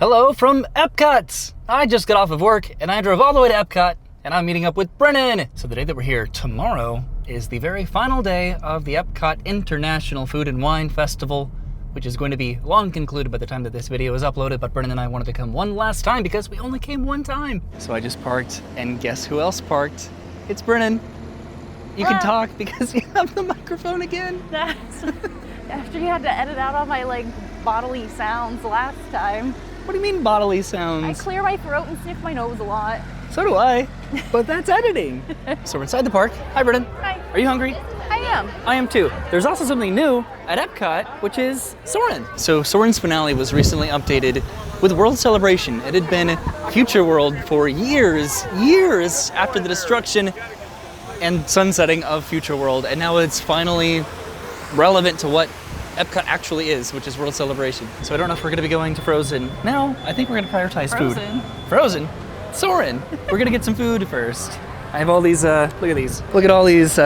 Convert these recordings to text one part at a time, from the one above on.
Hello from Epcot! I just got off of work and I drove all the way to Epcot and I'm meeting up with Brennan. So the day that we're here, tomorrow, is the very final day of the Epcot International Food and Wine Festival, which is going to be long concluded by the time that this video is uploaded, but Brennan and I wanted to come one last time because we only came one time. So I just parked, and guess who else parked? It's Brennan. You can talk because you have the microphone again. That's after you had to edit out all my bodily sounds last time. What do you mean bodily sounds? I clear my throat and sniff my nose a lot. So do I, but that's editing. So we're inside the park. Hi, Brennan. Hi. Are you hungry? I am. I am too. There's also something new at Epcot, which is Soarin. So Soarin's finale was recently updated with World Celebration. It had been Future World for years after the destruction and sunsetting of Future World, and now it's finally relevant to what Epcot actually is, which is World Celebration. So I don't know if we're gonna be going to Frozen now. I think we're gonna prioritize food. Frozen? Soarin'. We're gonna get some food first. I have all these, look at these. Look at all these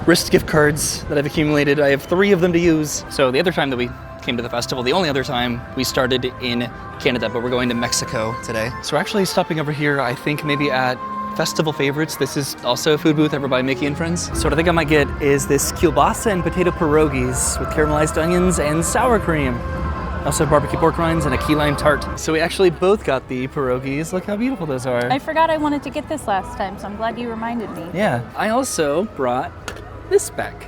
wrist gift cards that I've accumulated. I have 3 of them to use. So the other time that we came to the festival, the only other time, we started in Canada, but we're going to Mexico today. So we're actually stopping over here, I think maybe at Festival Favorites. This is also a food booth over by Mickey and Friends. So what I think I might get is this kielbasa and potato pierogies with caramelized onions and sour cream. Also barbecue pork rinds and a key lime tart. So we actually both got the pierogies. Look how beautiful those are. I forgot I wanted to get this last time, so I'm glad you reminded me. Yeah, I also brought this back.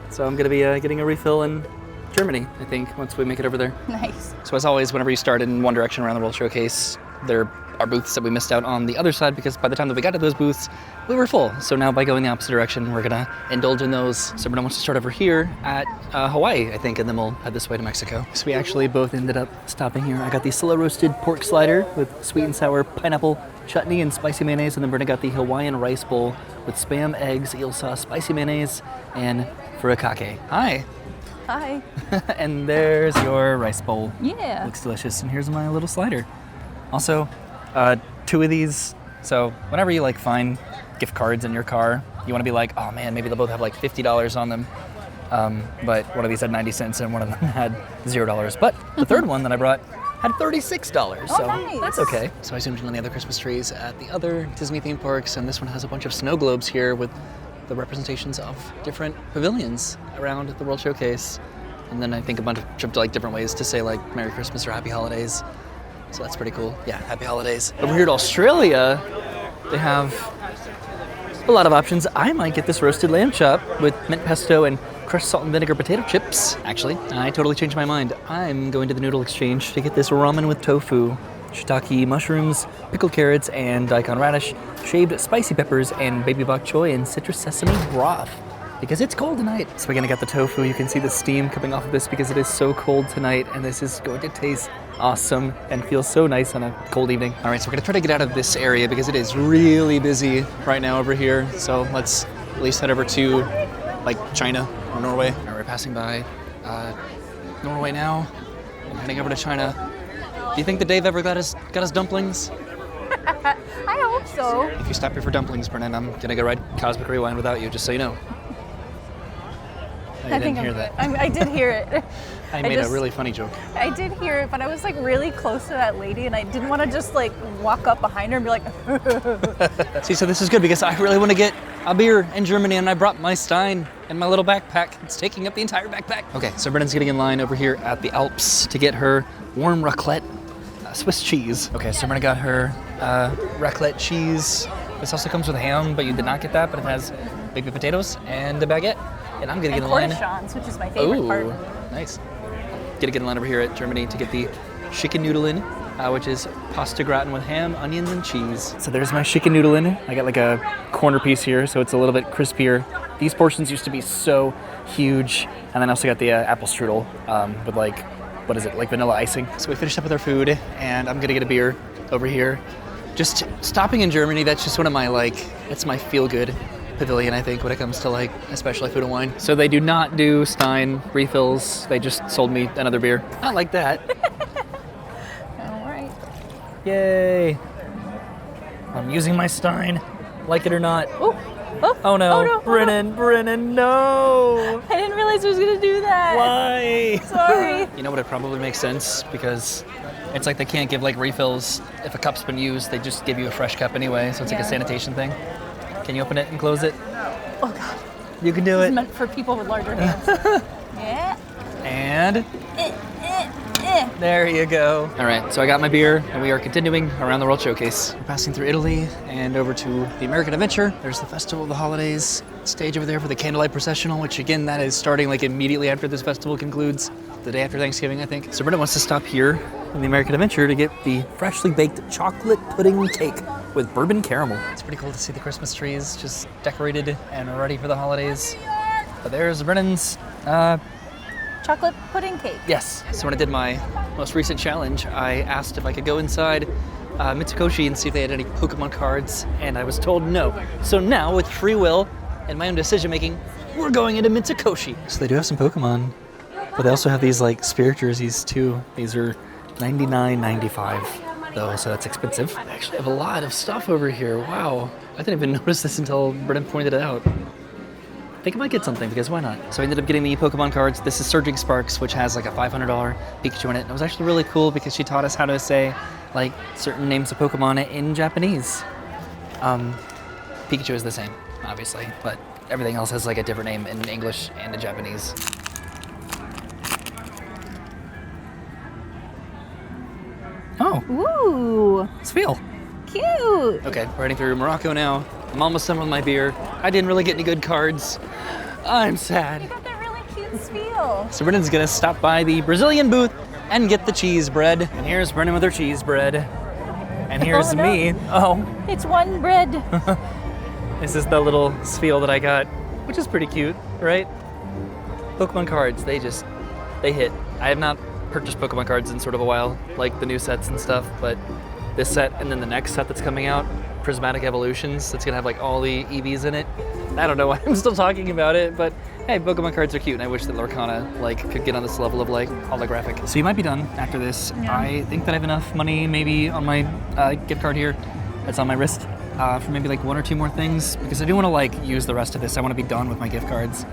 So I'm gonna be getting a refill in Germany, I think, once we make it over there. Nice. So as always, whenever you start in one direction around the World Showcase, there are booths that we missed out on the other side because by the time that we got to those booths, we were full. So now by going the opposite direction, we're gonna indulge in those. So Brennan wants to start over here at Hawaii, I think, and then we'll head this way to Mexico. So we actually both ended up stopping here. I got the slow roasted pork slider with sweet and sour pineapple chutney and spicy mayonnaise, and then Brennan got the Hawaiian rice bowl with spam, eggs, eel sauce, spicy mayonnaise, and furikake. Hi. Hi. And there's your rice bowl. Yeah. Looks delicious. And here's my little slider. Also, 2 of these. So whenever you find gift cards in your car, you want to be like, oh man, maybe they'll both have $50 on them. But one of these had 90 cents and one of them had $0. But the third one that I brought had $36. So nice. That's okay. So I zoomed in on the other Christmas trees at the other Disney theme parks, and this one has a bunch of snow globes here with the representations of different pavilions around the World Showcase. And then I think a bunch of different ways to say Merry Christmas or Happy Holidays. So that's pretty cool. Yeah, Happy Holidays. Over here at Australia, they have a lot of options. I might get this roasted lamb chop with mint pesto and crushed salt and vinegar potato chips. Actually, I totally changed my mind. I'm going to the Noodle Exchange to get this ramen with tofu, shiitake mushrooms, pickled carrots, and daikon radish, shaved spicy peppers, and baby bok choy and citrus sesame broth. Because it's cold tonight. So we're gonna get the tofu. You can see the steam coming off of this because it is so cold tonight, and this is going to taste awesome and feel so nice on a cold evening. All right, so we're gonna try to get out of this area because it is really busy right now over here. So let's at least head over to China or Norway. All right, we're passing by Norway now. I'm heading over to China. Do you think that Dave ever got us dumplings? I hope so. If you stop here for dumplings, Brennan, I'm gonna go ride Cosmic Rewind without you, just so you know. I didn't hear that. I did hear it. I made a really funny joke. I did hear it, but I was really close to that lady, and I didn't want to just walk up behind her and be like. See, so this is good because I really want to get a beer in Germany, and I brought my Stein in my little backpack. It's taking up the entire backpack. Okay, so Brennan's getting in line over here at the Alps to get her warm raclette Swiss cheese. Okay, so Brennan got her raclette cheese. This also comes with ham, but you did not get that, but it has baby potatoes and a baguette. And I'm gonna get in line. Cornichons, which is my favorite part. Nice. Gonna get in line over here at Germany to get the chicken noodlen, which is pasta gratin with ham, onions, and cheese. So there's my chicken noodlen. I got a corner piece here, so it's a little bit crispier. These portions used to be so huge. And then I also got the apple strudel with what is it, vanilla icing. So we finished up with our food, and I'm gonna get a beer over here. Just stopping in Germany, that's just one of my that's my feel-good pavilion, I think, when it comes to especially food and wine. So they do not do Stein refills. They just sold me another beer. Not like that. All right. Yay. I'm using my Stein, like it or not. Oh, oh no. Brennan, no. I didn't realize I was gonna do that. Why? Sorry. You know what, it probably makes sense because It's like they can't give like refills if a cup's been used. They just give you a fresh cup anyway. So it's like a sanitation thing. Can you open it and close it? Oh God. You can do it. It's meant for people with larger hands. Yeah. And there you go. All right, so I got my beer, and we are continuing around the World Showcase. We're passing through Italy and over to the American Adventure. There's the Festival of the Holidays stage over there for the Candlelight Processional, which again, that is starting like immediately after this festival concludes, the day after Thanksgiving, I think. So Brenda wants to stop here in the American Adventure to get the freshly baked chocolate pudding cake with bourbon caramel. It's pretty cool to see the Christmas trees just decorated and ready for the holidays. But there's Brennan's chocolate pudding cake. Yes. So when I did my most recent challenge, I asked if I could go inside Mitsukoshi and see if they had any Pokemon cards, and I was told no. So now, with free will and my own decision making, we're going into Mitsukoshi. So they do have some Pokemon, but they also have these like Spirit jerseys too. These are $99.95 though, so that's expensive. They actually have a lot of stuff over here. Wow. I didn't even notice this until Brennan pointed it out. I think I might get something, because why not? So I ended up getting the Pokemon cards. This is Surging Sparks, which has like a $500 Pikachu in it. And it was actually really cool because she taught us how to say like certain names of Pokemon in Japanese. Pikachu is the same, obviously, but everything else has like a different name in English and in Japanese. Oh. Ooh. Sfeel. Cute. Okay, we're heading through Morocco now. I'm almost done with my beer. I didn't really get any good cards. I'm sad. You got that really cute Sfeel. So Brennan's gonna stop by the Brazilian booth and get the cheese bread. And here's Brennan with her cheese bread. And here's me. Oh. It's one bread. This is the little Sfeel that I got, which is pretty cute, right? Pokemon cards, they hit. I have not purchased Pokemon cards in sort of a while, like the new sets and stuff, but this set and then the next set that's coming out, Prismatic Evolutions, that's gonna have like all the EVs in it. I don't know why I'm still talking about it, but hey, Pokemon cards are cute, and I wish that Lorcana like could get on this level of like holographic. So you might be done after this. Yeah. I think that I have enough money maybe on my gift card here that's on my wrist for maybe like one or two more things, because I do want to like use the rest of this. I want to be done with my gift cards.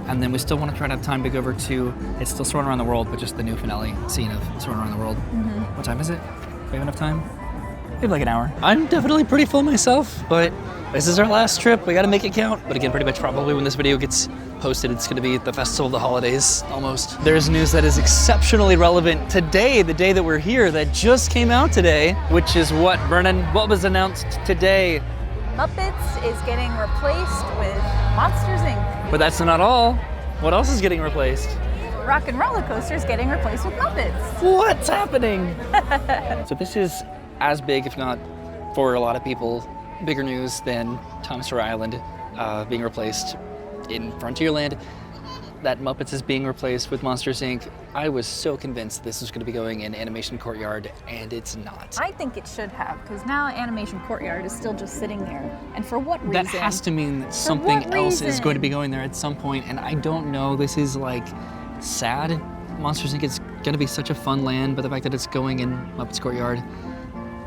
And then we still want to try to have time to go over to, it's still Soarin' Around the World, but just the new finale scene of Soarin' Around the World. Mm-hmm. What time is it? Do we have enough time? We have like an hour. I'm definitely pretty full myself, but this is our last trip. We got to make it count. But again, pretty much probably when this video gets posted, it's going to be the Festival of the Holidays, almost. There's news that is exceptionally relevant today, the day that we're here, that just came out today, which is what, Vernon? What was announced today? Muppets is getting replaced with Monsters, Inc. But that's not all. What else is getting replaced? Rock and Roller Coaster is getting replaced with Muppets. What's happening? So this is as big, if not for a lot of people, bigger news than Tom Sawyer Island being replaced in Frontierland. That Muppets is being replaced with Monsters, Inc. I was so convinced this was going to be going in Animation Courtyard, and it's not. I think it should have, because now Animation Courtyard is still just sitting there. And for what reason? That has to mean that something else is going to be going there at some point, and I don't know. This is like sad. Monsters, Inc. is going to be such a fun land, but the fact that it's going in Muppets Courtyard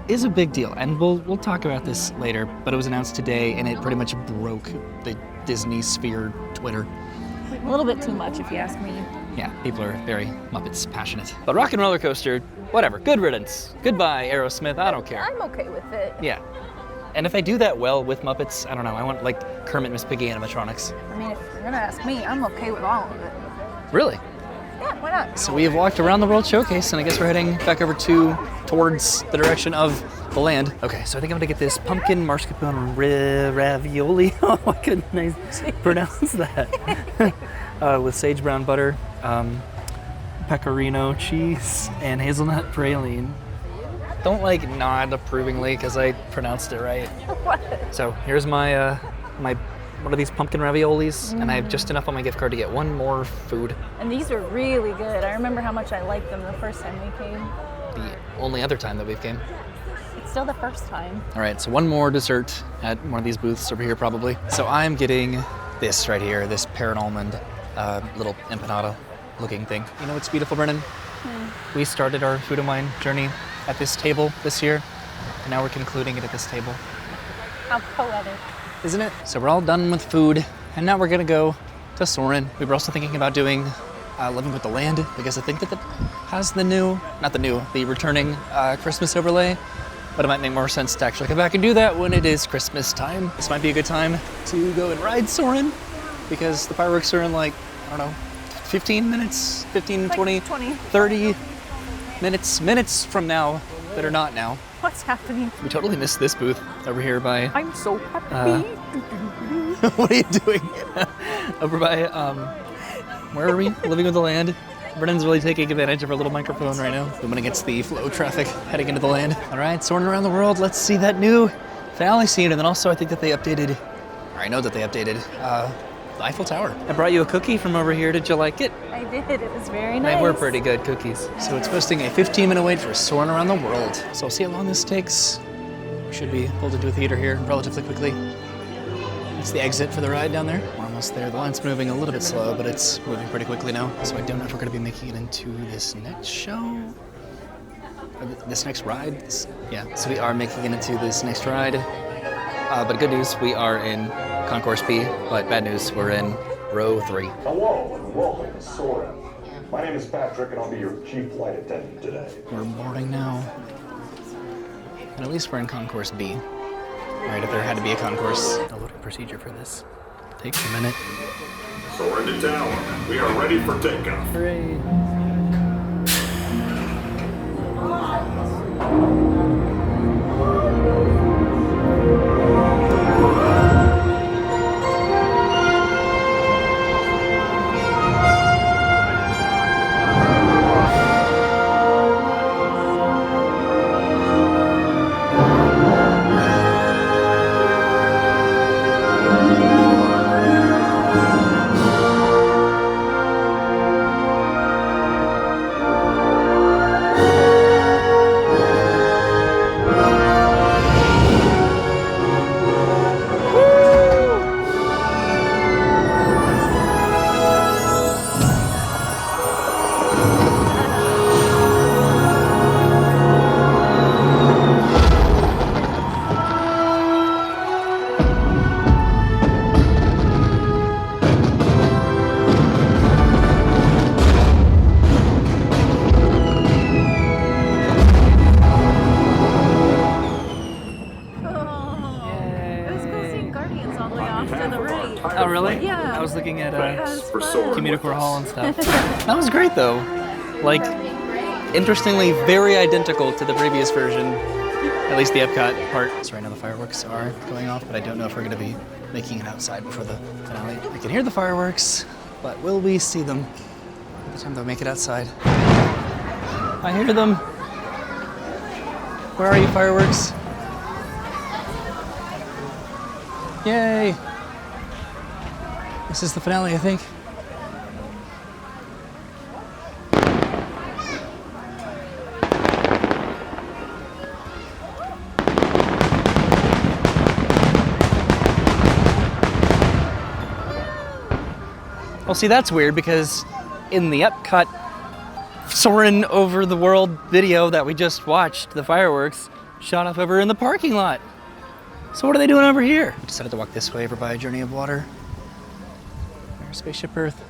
is a big deal, and we'll talk about this later, but it was announced today, and it pretty much broke the Disney sphere Twitter. A little bit too much, if you ask me. Yeah, people are very Muppets passionate. But Rock and Roller Coaster, whatever, good riddance. Goodbye, Aerosmith, I don't care. I'm okay with it. Yeah. And if they do that well with Muppets, I don't know, I want like Kermit, Miss Piggy animatronics. I mean, if you're gonna ask me, I'm okay with all of it. Really? Yeah, why not? So we have walked around the World Showcase, and I guess we're heading back over towards the direction of the land. Okay, so I think I'm gonna get this pumpkin mascarpone ravioli. Oh, I couldn't pronounce that. With sage brown butter, pecorino cheese, and hazelnut praline. Don't like nod approvingly because I pronounced it right. What? So here's my one of these pumpkin raviolis, and I have just enough on my gift card to get one more food. And these are really good. I remember how much I liked them the first time we came. The only other time that we've came. It's still the first time. All right, so one more dessert at one of these booths over here probably. So I'm getting this right here, this pear and almond little empanada looking thing. You know what's beautiful, Brennan? We started our food and wine journey at this table this year, and now we're concluding it at this table. How poetic. Isn't it? So we're all done with food, and now we're gonna go to Soarin'. We were also thinking about doing Living with the Land, because I think that has the returning Christmas overlay. But it might make more sense to actually come back and do that when it is Christmas time. This might be a good time to go and ride Soarin', because the fireworks are in like, I don't know, 15 minutes, 15, Like 20, 30 minutes from now that are not now. What's happening? We totally missed this booth over here by... I'm so happy. What are you doing? Over by, where are we? Living with the Land. Brennan's really taking advantage of our little microphone right now. Zooming against the flow traffic heading into the land. All right, Soarin' around the world. Let's see that new finale scene. And then also I think that they updated, or I know that they updated, the Eiffel Tower. I brought you a cookie from over here. Did you like it? I did. It was very nice. They were pretty good cookies. So it's posting a 15-minute wait for Soarin' around the world. So we'll see how long this takes. We should be pulled into a theater here relatively quickly. It's the exit for the ride down there. We're almost there. The line's moving a little bit slow, but it's moving pretty quickly now. So I don't know if we're going to be making it into this next show. Or this next ride. Yeah, so we are making it into this next ride. But good news, we are in Concourse B. But bad news, we're in row 3. Hello and welcome to Soarin'. My name is Patrick and I'll be your chief flight attendant today. We're boarding now. And at least we're in Concourse B. Right, if there had to be a concourse. A loading procedure for this. Takes a minute. Soarin' to tower. We are ready for takeoff. Hooray. Oh, really? Yeah. I was looking at For Soarin' Communicore Hall and stuff. That was great, though. Like, interestingly, very identical to the previous version. At least the Epcot part. So right now the fireworks are going off, but I don't know if we're going to be making it outside before the finale. I can hear the fireworks, but will we see them by the time they'll make it outside? I hear them. Where are you, fireworks? Yay! This is the finale, I think. Well, see, that's weird because in the Epcot Soarin' over the world video that we just watched, the fireworks shot off over in the parking lot. So what are they doing over here? We decided to walk this way over by a journey of water. There's Spaceship Earth.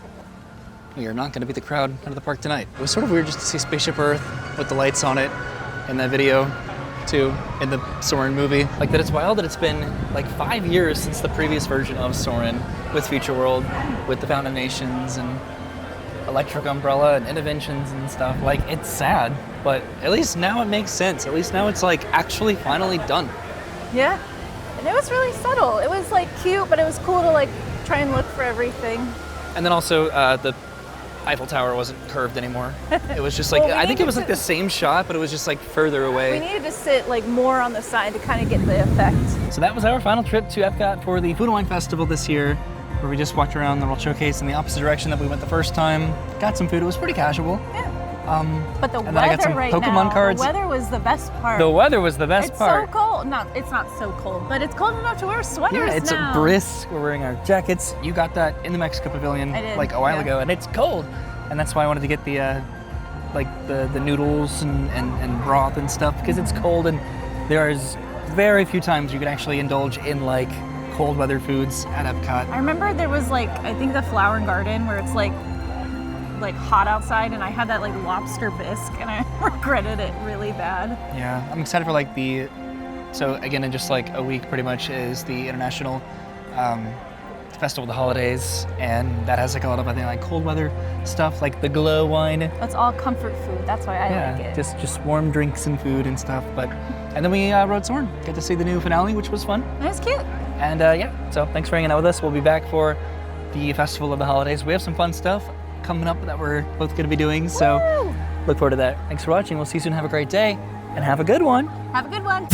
We are not going to be the crowd out of the park tonight. It was sort of weird just to see Spaceship Earth with the lights on it in that video, too, in the Soarin' movie. Like, that it's wild that it's been like 5 years since the previous version of Soarin' with Future World, with the Fountain Nations and Electric Umbrella and Interventions and stuff. Like, it's sad, but at least now it makes sense. At least now it's like actually finally done. Yeah. And it was really subtle. It was like cute, but it was cool to like try and look for everything. And then also the Eiffel Tower wasn't curved anymore. It was just like, Well, we I think it was needed like the same shot, but it was just like further away. We needed to sit like more on the side to kind of get the effect. So that was our final trip to Epcot for the Food and Wine Festival this year, where we just walked around the World Showcase in the opposite direction that we went the first time. Got some food. It was pretty casual. Yeah. And But the then I got weather some right Pokemon now, cards. the weather was the best part. The weather was the best It's part. so cold. No, it's not so cold, but it's cold enough to wear sweaters Yeah, it's now. a brisk. We're wearing our jackets. You got that in the Mexico Pavilion I did, like a while yeah. ago, and it's cold. And that's why I wanted to get the the noodles and broth and stuff, because it's cold, and there's very few times you can actually indulge in like cold weather foods at Epcot. I remember there was like, I think the Flower and Garden where it's like like hot outside, and I had that like lobster bisque, and I regretted it really bad. Yeah, I'm excited for like so again, in just like a week pretty much is the International Festival of the Holidays, and that has like a lot of, I think, like cold weather stuff, like the glow wine. That's all comfort food. That's why I like it. Just warm drinks and food and stuff. And then we rode Soarin', get to see the new finale, which was fun. That was cute. And so thanks for hanging out with us. We'll be back for the Festival of the Holidays. We have some fun stuff coming up that we're both going to be doing, so Woo! look forward to that. Thanks for watching. We'll see you soon. Have a great day, and have a good one. Have a good one.